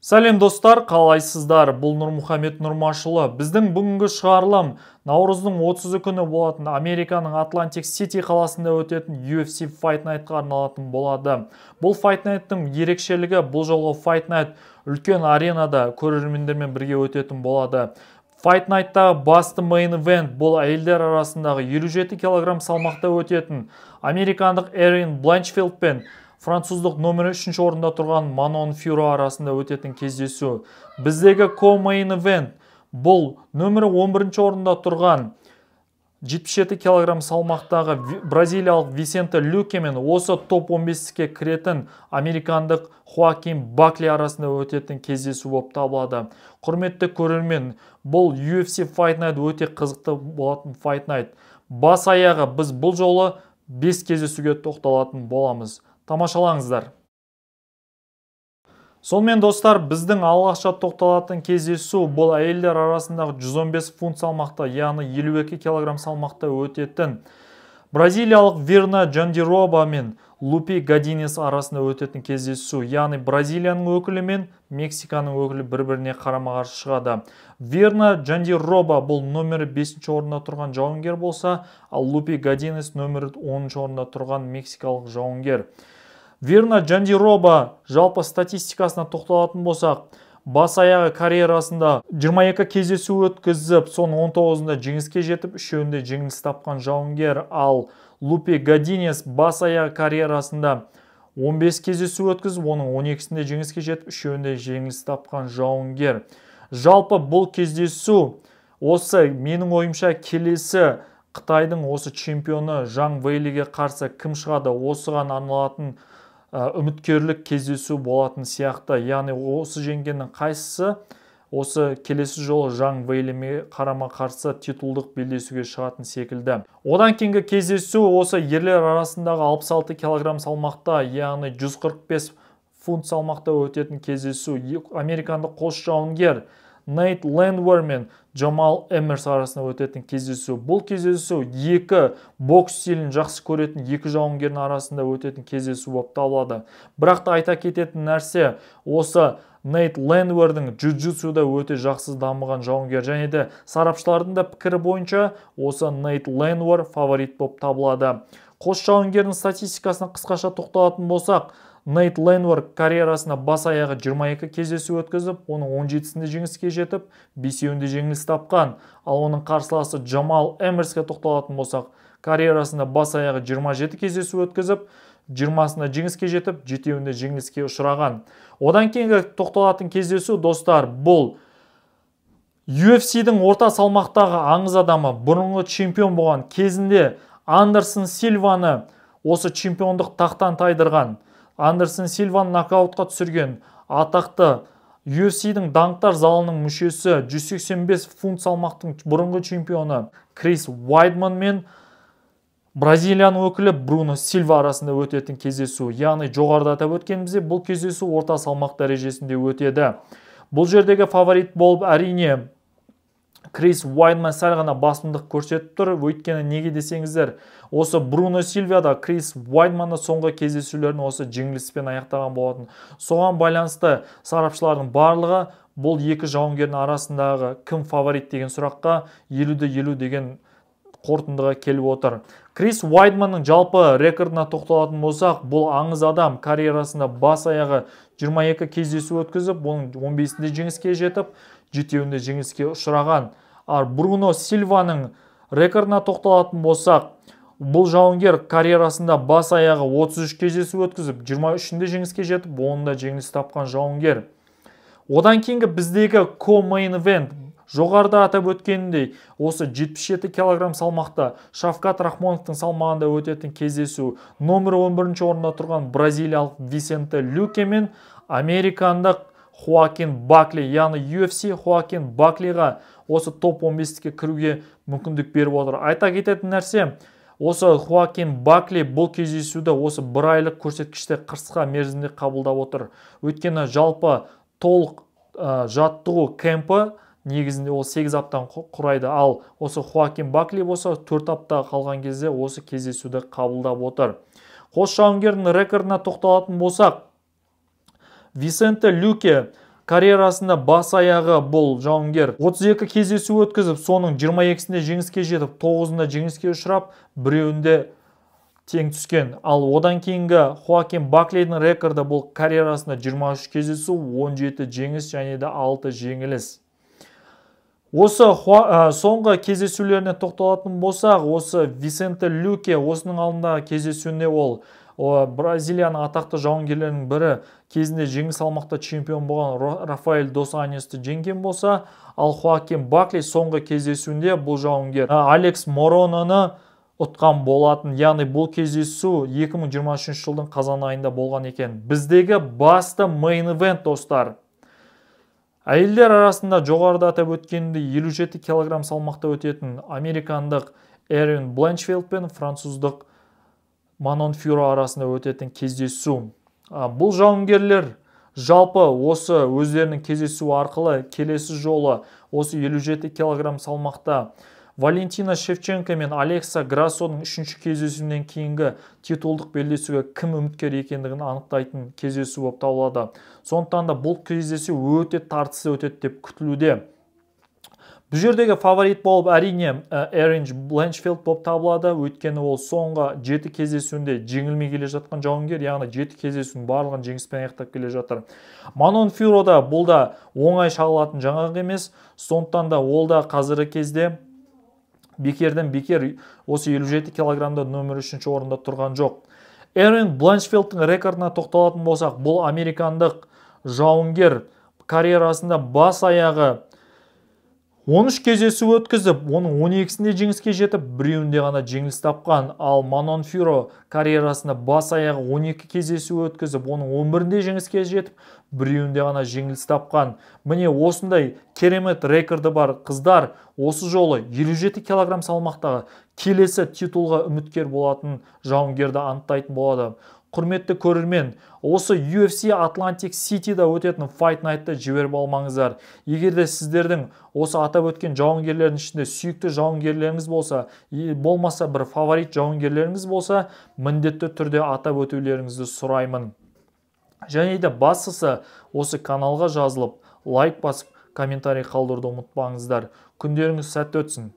Сәлем достар, қалайсыздар? Бұл Нұрмұхамед Нұрмашұлы. Біздің бүгінгі шығарылым наурыздың 30 күні болатын Американың Атлантик Сити қаласында өтетін UFC Fight Night'қа арналатын болады. Бұл Fight Night'тың ерекшелігі бұл жолғы Fight Night үлкен аренада көрермендермен бірге өтетін болады. Fight Night'тағы басты main event бұл әйелдер арасындағы 57 кг салмақта өтетін американдық Эрин Бланчфилд пен француздық номері 3 орында тұрған Манон Фюро арасында өтетін кездесу. Біздегі co-main event бұл номері 11 орында тұрған 77 кг салмақтағы бразилиялық Висенте Люке мен осы топ 15-ке кіретін американдық Хоакин Бакли арасында өтетін кездесу болып табылады. Құрметті көрермен, бұл UFC Fight Night өте қызықты болатын Fight Night. Бас аяғы біз бұл жолы 5 кездесуге тоқталатын боламыз. Тамашалаңыздар. Сонымен достар, біздің алғашқы тоқталатын кездесу бұл әйелдер арасындағы 115 фунт салмақта, яғни 52 кг салмақта өтетін бразилиялық Верна Джандироба мен Лупи Гадинес арасында өтетін кездесу, яғни Бразилияның өкілі мен Мексиканың өкілі бір-біріне қарама-қарсы шығады. Верна Джандироба бұл номері 5 орында тұрған жауынгер болса, ал Лупи Гадинес номері 10 орында тұрған мексикалық жауынгер. Верна Джандироба жалпы статистикасына тоқталатын болсақ, бас аяғы карьерасында 22 кездесу өткізіп, соның 19-ында жеңіске жетіп, 3-інде жеңіліс тапқан жауынгер, ал Лупи Гадинес бас аяғы карьерасында 15 кездесу өткізіп, оның 12-сінде жеңіске жетіп, 3-інде жеңіліс тапқан жауынгер. Жалпы бұл кездесу осы менің ойымша келесі Қытайдың осы чемпионы Жан Вейлиге қарсы кім шығады, осыған арналатын үміткерлік кездесу болатын сияқты. Яғни осы жеңгеннің қайсысы осы келесі жолы Жан Вейлиге қарама-қарсы титулдық белдесуге шығатын секілді. Одан кейінгі кездесу осы ерлер арасындағы 66 кг салмақта, яғни 145 фунт салмақта өтетін кездесу. Американдық қос жауынгер Нейт Лэндвер мен Джамал Эмерс арасында өтетін кездесу. Бұл кездесу екі бокс стилін жақсы көретін екі жауынгердің арасында өтетін кездесу болып табылады. Бірақ та айта кететін нәрсе, осы Нейт Лэндвердің джиу-джитсуда өте жақсы дамыған жауынгер, және де сарапшылардың да пікірі бойынша осы Нейт Лэндвер фаворит болып табылады. Қос жауынгердің статистикасына қысқаша тоқталатын болсақ, Нейт Лэндвер карьерасына бас аяғы 22 кездесу өткізіп, оның 17-сінде жеңіске жетіп, 5-інде жеңіліс тапқан. Ал оның қарсыласы Джамал Эмерске тоқталатын болсақ, карьерасында бас аяғы 27 кездесу өткізіп, 20-сында жеңіске жетіп, 7-інде жеңіліске ұшыраған. Одан кейінгі тоқталатын кездесу достар, бұл UFC-дің орта салмақтағы аңыз адамы, бұрынғы чемпион болған кезінде Андерсон Силваны осы чемпиондық тақтан тайдырған. Андерсон Силваны нокаутқа түсірген атақты UFC-дің даңқтар залының мүшесі 185 фунт салмақтың бұрынғы чемпионы Крис Уайдман мен Бразилияның өкілі Бруно Силва арасында өтетін кездесу. Яғни жоғарыда атап өткенімізде бұл кездесу орта салмақ дәрежесінде өтеді. Бұл жердегі фаворит болып әрине Крис Уайдман сәл ғана басымдық көрсетіп тұр. Өйткені неге десеңіздер, осы Бруно Силва да Крис Уайдманды соңғы кездесулерін осы жеңіліспен аяқтаған болатын. Соған байланысты сарапшылардың барлығы бұл екі жауынгердің арасындағы кім фаворит деген сұраққа 50-50 деген қорытындыға келіп отыр. Крис Уайдманның жалпы рекордына тоқталатын болсақ, бұл аңыз адам карьерасында бас аяғы 22 кездесу өткізіп, оның 15-інде жеңіске жетіп, 7-інде жеңіліске ұшыраған. Ал Бруно Силваның рекордына тоқталатын болсақ, бұл жауынгер карьерасында бас аяғы 33 кездесу өткізіп, 23-інде жеңіске жетіп, 10-да жеңіліс тапқан жауынгер. Одан кейінгі біздегі co-main event жоғарыда атап өткеніндей, осы 77 кг салмақта Шавкат Рахмоновтың салмағында өтетін кездесу, номер 11 орында тұрған бразилиялық Висенте Люке мен американдық Хоакин Бакли, яғни UFC Хоакин Баклиға осы топ 15-ке кіруге мүмкіндік беріп отыр. Айта кететін нәрсе, осы Хоакин Бакли бұл кездесуді осы бір айлық көрсеткіште қысқа мерзімде қабылдап отыр. Өйткені жалпы толық жаттығу кемпі негізінде ол 8 аптадан құрайды, ал осы Хоакин Бакли болса 4 апта қалған кезде осы кездесуді қабылдап отыр. Қос жауынгердің рекордына тоқталатын болсақ, Висенте Люке карьерасында бас аяғы бұл жауынгер 32 кездесу өткізіп, соның 22-сінде жеңіске жетіп, 9-ында жеңіске ұшырап, біреуінде тең түскен. Ал одан кейінгі Хоакин Баклейдің рекорды бұл карьерасында 23 кездесу, 17 жеңіс және де 6 жеңіліс. Осы соңғы кездесулеріне тоқталатын болсақ, осы Висенте Люке осының алдында кездесуінде ол Бразилияның атақты жауынгерлерінің бірі кезінде жеңіл салмақта чемпион болған Рафаэль дос Аньесті жеңген болса, ал Хоакин Баклей соңғы кездесуінде бұл жауынгер Алекс Морононы ұтқан болатын. Яғни бұл кездесу 2023 жылдың қазан айында болған екен. Біздегі басты main event, достар. Әйелдер арасында жоғарыда атап өткенде 57 кг салмақта өтетін американдық Эрин Бленчфилд пен француздық Манон Фюро арасында өтетін кездесу. Бұл жауынгерлер жалпы осы өздерінің кездесу арқылы келесі жолы осы 57 кг салмақта Валентина Шевченко мен Алекса Грассоның үшінші кездесуінен кейінгі титулдық белдесуге кім үміткер екендігін анықтайтын кездесу болып табылады. Сондықтан да бұл кездесу өте тартысты өтеді деп күтілуде. Бұл жердегі фаворит болып әрине Эрин Бленчфилд болып табылады, өйткені ол соңғы 7 кездесуінде жеңілмей келе жатқан жауынгер, яғни 7 кездесудің барлығын жеңіспен аяқтап келе жатыр. Манон Фюро да бұл да оңай шағылатын жаңалық емес, сондықтан да ол да қазіргі кезде бекерден бекер осы 57 килограммда нөмір 3-ші орында тұрған жоқ. Эрин Бленчфилдтың рекордына тоқталатын болсақ, бұл американдық жауынгер карьерасында бас аяғы 13 кездесу өткізіп, оның 12-сінде жеңіске жетіп, біреуінде ғана жеңіліс тапқан. Ал Манон Фюро карьерасында бас аяғы 12 кездесу өткізіп, оның 11-інде жеңіске жетіп, біреуінде ғана жеңіліс тапқан. Міне осындай керемет рекорды бар қыздар осы жолы 57 кг салмақтағы келесі титулға үміткер болатын жауынгерді анықтайтын болады. Құрметті көрермен, осы UFC Atlantic City'да өтетін Fight Night'ты жіберіп алмаңыздар. Егер де сіздердің осы атап өткен жауынгерлердің ішінде сүйікті жауынгерлеріңіз болса, болмаса бір фаворит жауынгерлеріңіз болса, міндетті түрде атап өтулеріңізді сұраймын. Және де бастысы осы каналға жазылып, лайк басып, комментарий қалдыруды ұмытпаңыздар. Күндеріңіз сәтті өтсін.